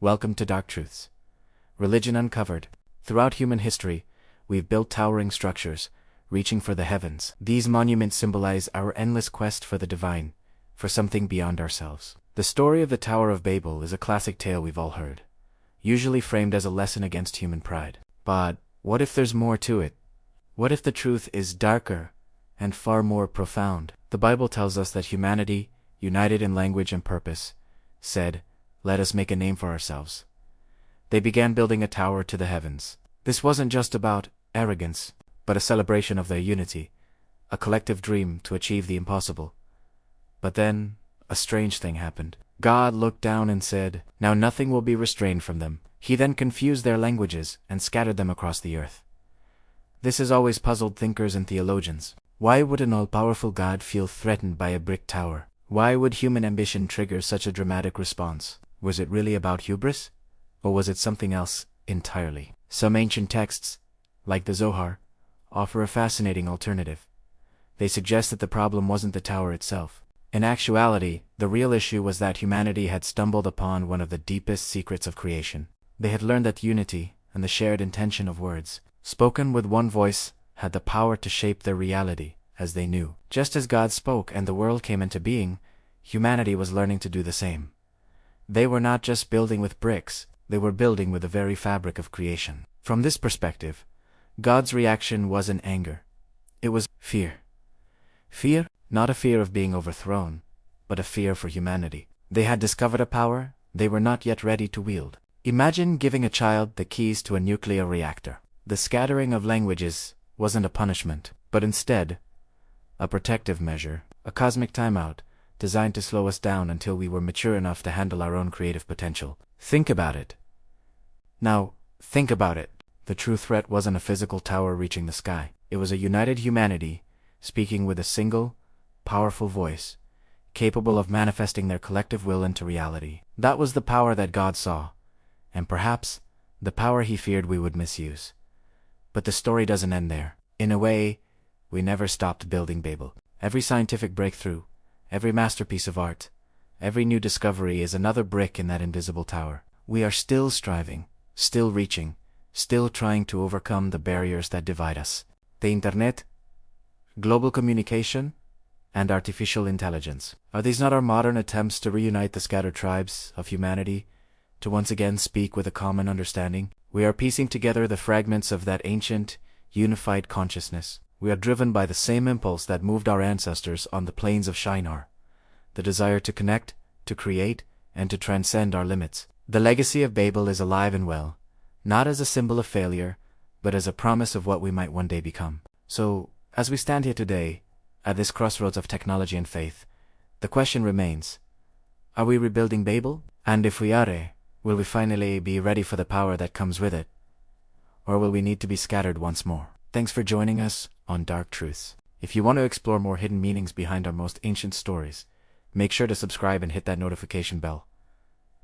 Welcome to Dark Truths. Religion Uncovered. Throughout human history, we've built towering structures, reaching for the heavens. These monuments symbolize our endless quest for the divine, for something beyond ourselves. The story of the Tower of Babel is a classic tale we've all heard, usually framed as a lesson against human pride. But what if there's more to it? What if the truth is darker and far more profound? The Bible tells us that humanity, united in language and purpose, said, "Let us make a name for ourselves." They began building a tower to the heavens. This wasn't just about arrogance, but a celebration of their unity, a collective dream to achieve the impossible. But then, a strange thing happened. God looked down and said, "Now nothing will be restrained from them." He then confused their languages and scattered them across the earth. This has always puzzled thinkers and theologians. Why would an all-powerful God feel threatened by a brick tower? Why would human ambition trigger such a dramatic response? Was it really about hubris? Or was it something else entirely? Some ancient texts, like the Zohar, offer a fascinating alternative. They suggest that the problem wasn't the tower itself. In actuality, the real issue was that humanity had stumbled upon one of the deepest secrets of creation. They had learned that unity and the shared intention of words, spoken with one voice, had the power to shape their reality as they knew. Just as God spoke and the world came into being, humanity was learning to do the same. They were not just building with bricks, they were building with the very fabric of creation. From this perspective, God's reaction wasn't anger. It was fear. Fear, not a fear of being overthrown, but a fear for humanity. They had discovered a power they were not yet ready to wield. Imagine giving a child the keys to a nuclear reactor. The scattering of languages wasn't a punishment, but instead, a protective measure, a cosmic timeout, designed to slow us down until we were mature enough to handle our own creative potential. Think about it. Now, think about it. The true threat wasn't a physical tower reaching the sky. It was a united humanity, speaking with a single, powerful voice, capable of manifesting their collective will into reality. That was the power that God saw, and perhaps the power he feared we would misuse. But the story doesn't end there. In a way, we never stopped building Babel. Every scientific breakthrough, every masterpiece of art, every new discovery is another brick in that invisible tower. We are still striving, still reaching, still trying to overcome the barriers that divide us. The internet, global communication, and artificial intelligence. Are these not our modern attempts to reunite the scattered tribes of humanity, to once again speak with a common understanding? We are piecing together the fragments of that ancient, unified consciousness. We are driven by the same impulse that moved our ancestors on the plains of Shinar, the desire to connect, to create, and to transcend our limits. The legacy of Babel is alive and well, not as a symbol of failure, but as a promise of what we might one day become. So, as we stand here today, at this crossroads of technology and faith, the question remains, are we rebuilding Babel? And if we are, will we finally be ready for the power that comes with it? Or will we need to be scattered once more? Thanks for joining us on Dark Truths. If you want to explore more hidden meanings behind our most ancient stories, make sure to subscribe and hit that notification bell.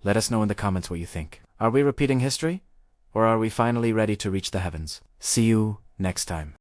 Let us know in the comments what you think. Are we repeating history? Or are we finally ready to reach the heavens? See you next time.